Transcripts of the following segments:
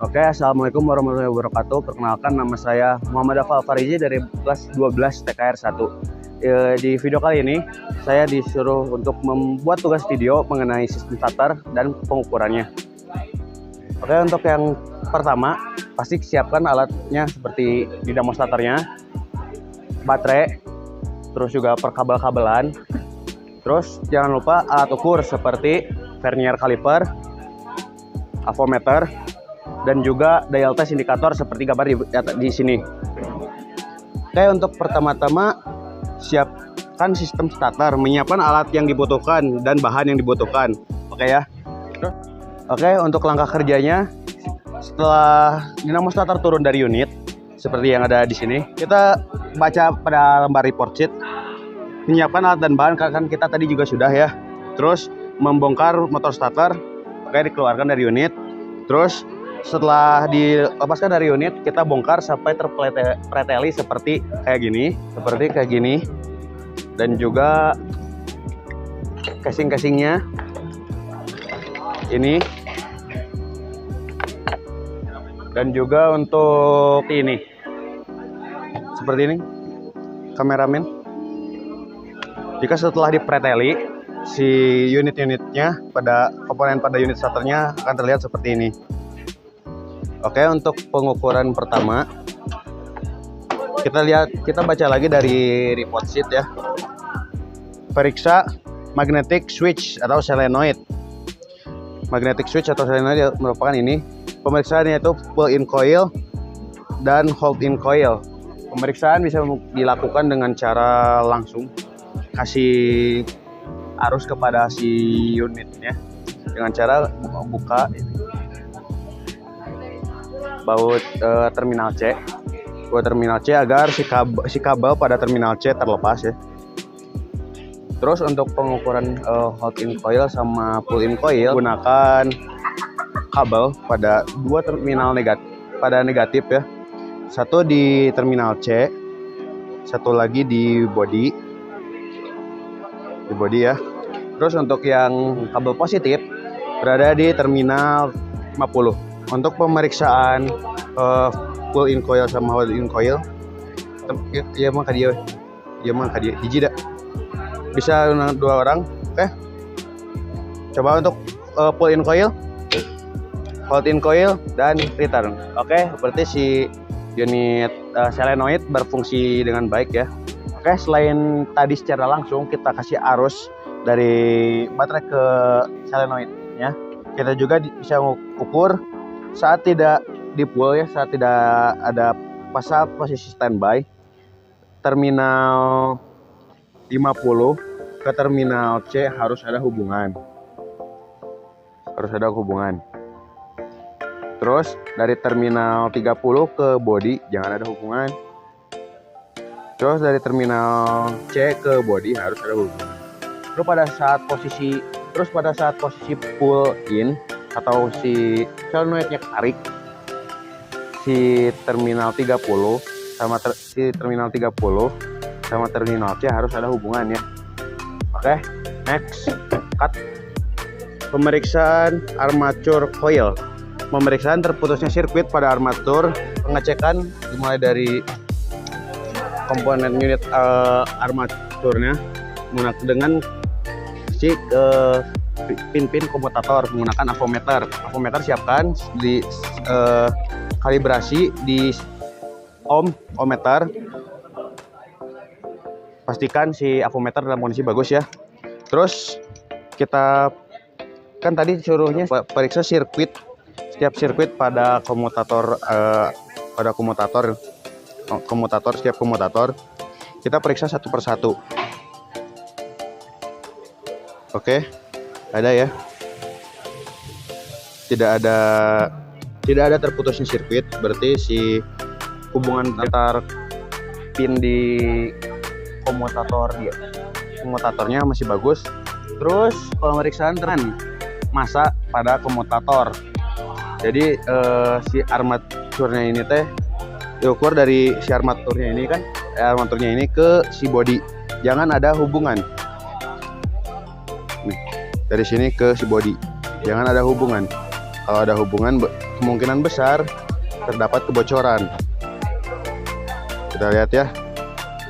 Oke, assalamualaikum warahmatullahi wabarakatuh. Perkenalkan, nama saya Muhammad Afal Farizi dari kelas 12 TKR 1. Di video kali ini saya disuruh untuk membuat tugas video mengenai sistem starter dan pengukurannya. Oke, untuk yang pertama pasti siapkan alatnya seperti dinamo starternya, baterai, terus juga perkabel-kabelan. Terus jangan lupa alat ukur seperti vernier caliper, avometer, dan juga dial test indikator seperti gambar di sini. Oke, untuk pertama-tama siapkan sistem starter, menyiapkan alat yang dibutuhkan dan bahan yang dibutuhkan. Oke ya. Oke, untuk langkah kerjanya, setelah dinamo starter turun dari unit seperti yang ada di sini, kita baca pada lembar report sheet, menyiapkan alat dan bahan, kan kita tadi juga sudah ya. Terus membongkar motor starter, oke, dikeluarkan dari unit. Terus setelah dilepaskan dari unit, kita bongkar sampai terpreteli seperti kayak gini, dan juga casing-casingnya ini, dan juga untuk ini seperti ini, kameramen. Jika setelah dipreteli, si unit-unitnya pada komponen pada unit starternya akan terlihat seperti ini. Oke, untuk pengukuran pertama kita baca lagi dari report sheet ya. Periksa magnetic switch atau solenoid. Magnetic switch atau solenoid merupakan ini. Pemeriksaannya itu pull-in coil dan hold-in coil. Pemeriksaan bisa dilakukan dengan cara langsung kasih arus kepada si unitnya dengan cara buka baut terminal C, agar si kabel pada terminal C terlepas ya. Terus untuk pengukuran hold-in coil sama pull-in coil, gunakan kabel pada dua terminal negatif ya. Satu di terminal C, satu lagi di body ya. Terus untuk yang kabel positif berada di terminal 50. Untuk pemeriksaan pull-in coil sama hold-in coil, ya mah dia hiji dah. Bisa dua orang. Oke. Coba untuk pull-in coil, hold-in coil, dan return. Oke, berarti si unit solenoid berfungsi dengan baik ya. Oke, selain tadi secara langsung kita kasih arus dari baterai ke solenoid ya, kita juga bisa mengukur saat tidak di pull ya, saat tidak ada posisi standby, terminal 50 ke terminal C harus ada hubungan. Terus dari terminal 30 ke body jangan ada hubungan. Terus dari terminal C ke body harus ada hubungan. Terus pada saat posisi pull in atau si solenoidnya tarik, si terminal 30 sama terminal C harus ada hubungan ya. Oke, next, cut. Pemeriksaan armature coil. Pemeriksaan terputusnya sirkuit pada armatur. Pengecekan dimulai dari komponen unit armaturnya dengan si pin-pin komutator menggunakan avometer. Avometer siapkan di kalibrasi di ohmmeter. Pastikan si avometer dalam kondisi bagus ya. Terus kita kan tadi suruhnya periksa sirkuit, setiap sirkuit pada komutator, setiap komutator kita periksa satu persatu. Oke, ada ya. Tidak ada terputusnya sirkuit, berarti si hubungan antar pin di komutatornya masih bagus. Terus pemeriksaan massa pada komutator. Jadi si armaturnya ini diukur dari si armaturnya ini ke si body. Jangan ada hubungan. Nih, dari sini ke si body jangan ada hubungan. Kalau ada hubungan kemungkinan besar terdapat kebocoran. Kita lihat ya,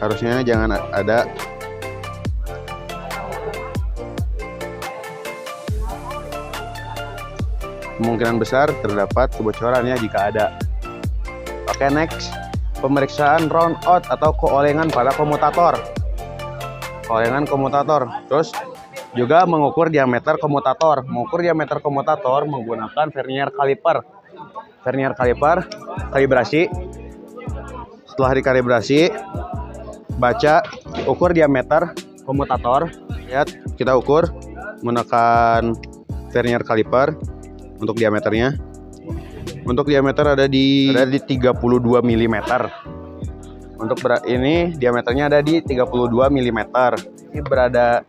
harusnya jangan ada. Kemungkinan besar terdapat kebocoran ya jika ada. Oke, next, pemeriksaan round out atau keolengan pada komutator. Keolengan komutator. Terus juga mengukur diameter komutator. Mengukur diameter komutator menggunakan vernier caliper. Vernier caliper, kalibrasi. Setelah dikalibrasi, baca, ukur diameter komutator. Lihat, kita ukur menggunakan vernier caliper untuk diameternya. Untuk diameter ada di 32 mm. Untuk ini diameternya ada di 32 mm. Ini berada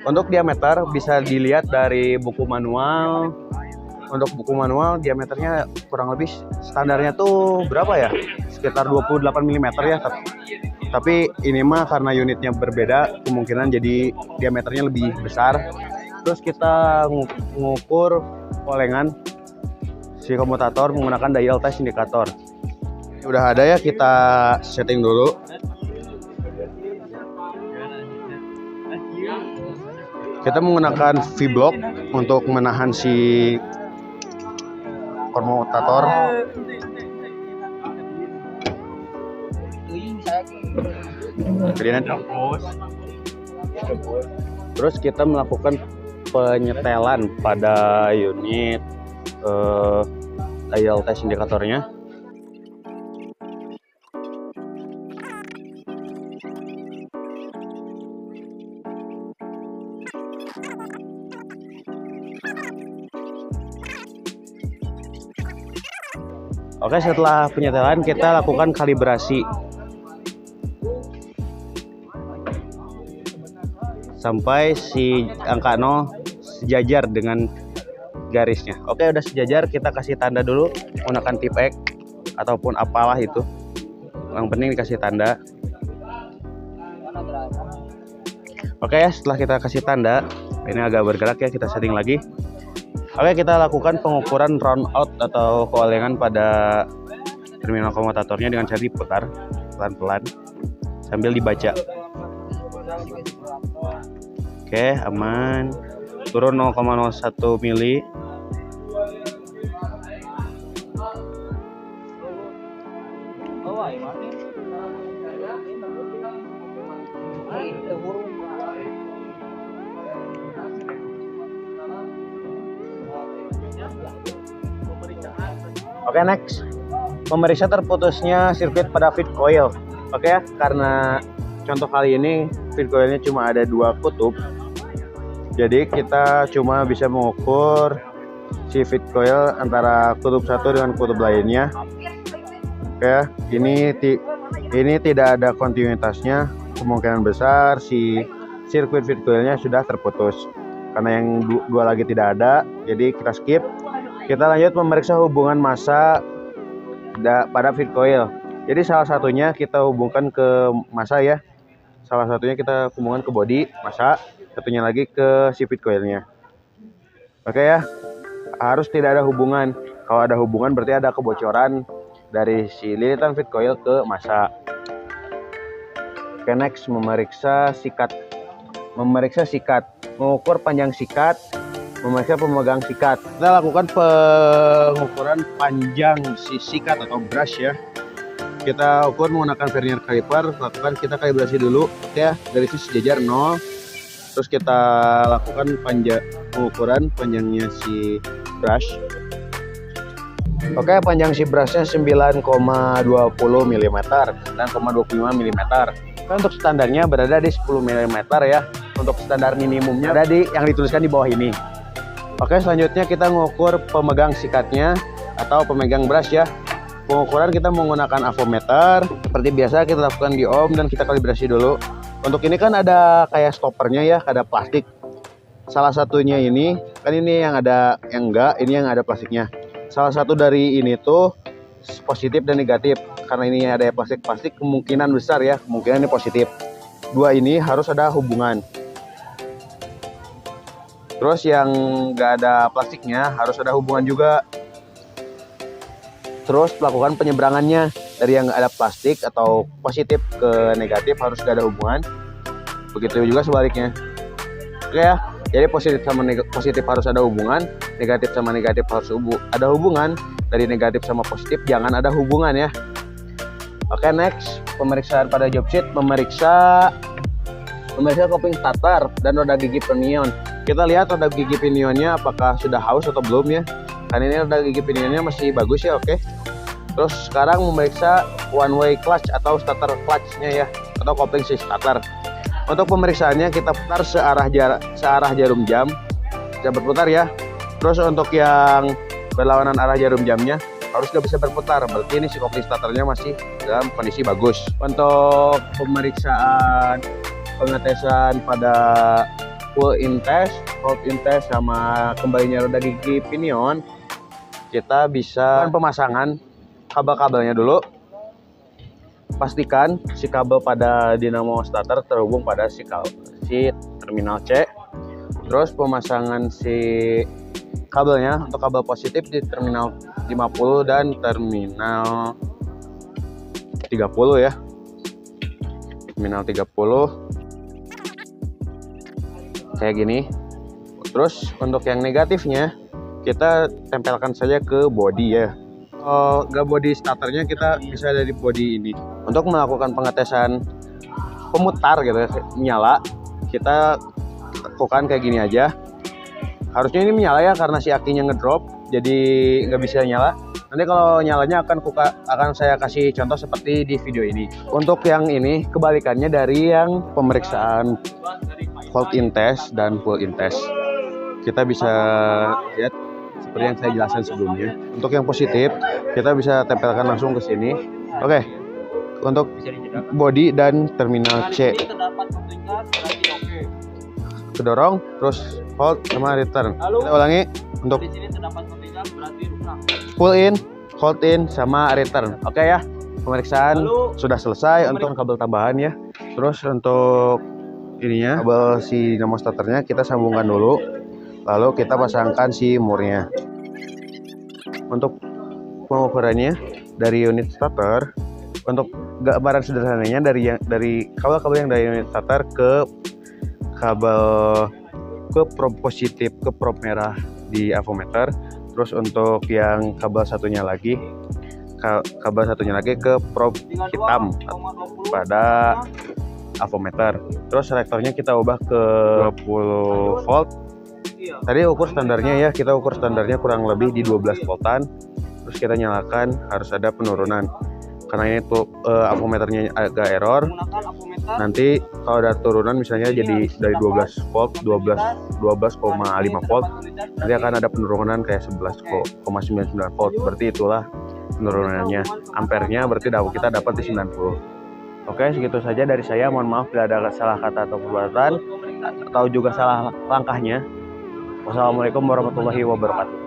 untuk diameter bisa dilihat dari buku manual. Untuk buku manual diameternya kurang lebih standarnya tuh berapa ya? Sekitar 28 mm ya. Tapi ini mah karena unitnya berbeda, kemungkinan jadi diameternya lebih besar. Terus kita mengukur olengan si komutator menggunakan dial test indikator. Udah ada ya, kita setting dulu. Kita menggunakan V-block untuk menahan si komutator. Terus kita melakukan penyetelan pada unit dial test indikatornya. Oke, setelah penyetelan kita lakukan kalibrasi sampai si angka 0 sejajar dengan garisnya. Oke, udah sejajar, kita kasih tanda dulu menggunakan tip X ataupun apalah itu. Yang penting dikasih tanda. Oke ya, setelah kita kasih tanda, ini agak bergerak ya, kita setting lagi. Oke, kita lakukan pengukuran round out atau keolengan pada terminal komutatornya dengan cara diputar pelan-pelan sambil dibaca. Oke, aman. Turun 0,01 mili. Oke, next, memeriksa terputusnya sirkuit pada feed coil. Oke ya, karena contoh kali ini feed coilnya cuma ada 2 kutub, jadi kita cuma bisa mengukur si feed coil antara kutub satu dengan kutub lainnya. Oke ya, ini tidak ada kontinuitasnya. Kemungkinan besar si sirkuit feed coilnya sudah terputus. Karena yang dua lagi tidak ada, jadi kita skip. Kita lanjut memeriksa hubungan massa pada feed coil. Jadi salah satunya kita hubungkan ke massa ya. Salah satunya kita hubungkan ke body massa, satunya lagi ke si feed coilnya. Oke ya, harus tidak ada hubungan. Kalau ada hubungan berarti ada kebocoran dari si lilitan feed coil ke massa. Oke, next, memeriksa sikat. Memeriksa sikat, mengukur panjang sikat, memeriksa pemegang sikat. Kita lakukan pengukuran panjang si sikat atau brush ya. Kita ukur menggunakan vernier caliper. Kita kalibrasi dulu ya, dari sisi sejajar 0. Terus kita lakukan pengukuran panjangnya si brush. Oke, panjang si brushnya 9,20 mm, 9,25 mm. Untuk standarnya berada di 10 mm ya. Untuk standar minimumnya ada di yang dituliskan di bawah ini. Oke, selanjutnya kita mengukur pemegang sikatnya atau pemegang brush ya. Pengukuran kita menggunakan avometer. Seperti biasa kita lakukan di ohm dan kita kalibrasi dulu. Untuk ini kan ada kayak stoppernya ya, ada plastik. Salah satunya ini, kan ini yang ada, yang enggak, ini yang ada plastiknya. Salah satu dari ini tuh positif dan negatif. Karena ini ada plastik-plastik, kemungkinan besar ya, kemungkinan ini positif. Dua ini harus ada hubungan. Terus yang nggak ada plastiknya harus ada hubungan juga. terus melakukan penyeberangannya dari yang ada plastik atau positif ke negatif harus gak ada hubungan. Begitu juga sebaliknya. Oke ya. Jadi positif harus ada hubungan, negatif sama negatif harus ada hubungan, dari negatif sama positif jangan ada hubungan ya. Oke, next pemeriksaan pada job sheet, memeriksa kopling starter dan roda gigi pinion. Kita lihat roda gigi pinionnya apakah sudah haus atau belum ya. Kan ini roda gigi pinionnya masih bagus ya, oke. Terus sekarang memeriksa one way clutch atau starter clutch-nya ya, atau kopling si starter. Untuk pemeriksaannya kita putar searah jarum jam, bisa berputar ya. Terus untuk yang berlawanan arah jarum jamnya harus gak bisa berputar, berarti ini si kopling starternya masih dalam kondisi bagus. Untuk pemeriksaan pengetesan pada full in test, sama kembalinya roda gigi pinion, kita bisa pemasangan kabel-kabelnya dulu. Pastikan si kabel pada dinamo starter terhubung pada si terminal C. Terus pemasangan si kabelnya untuk kabel positif di terminal 50 dan terminal 30 ya. Terminal 30 kayak gini. Terus untuk yang negatifnya kita tempelkan saja ke body ya. Gak body starternya kita bisa dari body ini. Untuk melakukan pengetesan pemutar gitu menyala, kita lakukan kayak gini aja. Harusnya ini menyala ya karena si akinya ngedrop, jadi nggak bisa nyala. Nanti kalau nyalanya akan saya kasih contoh seperti di video ini. Untuk yang ini kebalikannya dari yang pemeriksaan volt in test dan full in test. Kita bisa lihat seperti yang saya jelaskan sebelumnya. Untuk yang positif, kita bisa tempelkan langsung ke sini. Oke. Untuk body dan terminal C. Kedorong, terus hold sama return. Kita ulangi untuk pull in, hold in sama return. Oke ya. Pemeriksaan sudah selesai untuk kabel tambahan ya. Terus untuk ininya, kabel si dinamo starternya kita sambungkan dulu. Lalu kita pasangkan si murnya. Untuk pengukurannya dari unit starter, untuk gambaran sederhananya dari kabel-kabel yang dari unit starter ke kabel ke probe positif ke probe merah di avometer. Terus untuk yang kabel satunya lagi ke probe hitam pada avometer. Terus selektornya kita ubah ke 20 volt. Tadi ukur standarnya ya, kita ukur standarnya kurang lebih di 12 voltan. Terus kita nyalakan, harus ada penurunan. Karena ini tuh avometernya agak error. Nanti kalau ada turunan misalnya jadi dari 12 volt 12,5 volt, nanti akan ada penurunan kayak 11,99 volt. Berarti itulah penurunannya. Ampernya berarti kita dapat di 90. Oke, segitu saja dari saya. Mohon maaf bila ada salah kata atau perbuatan atau juga salah langkahnya. Wassalamualaikum warahmatullahi wabarakatuh.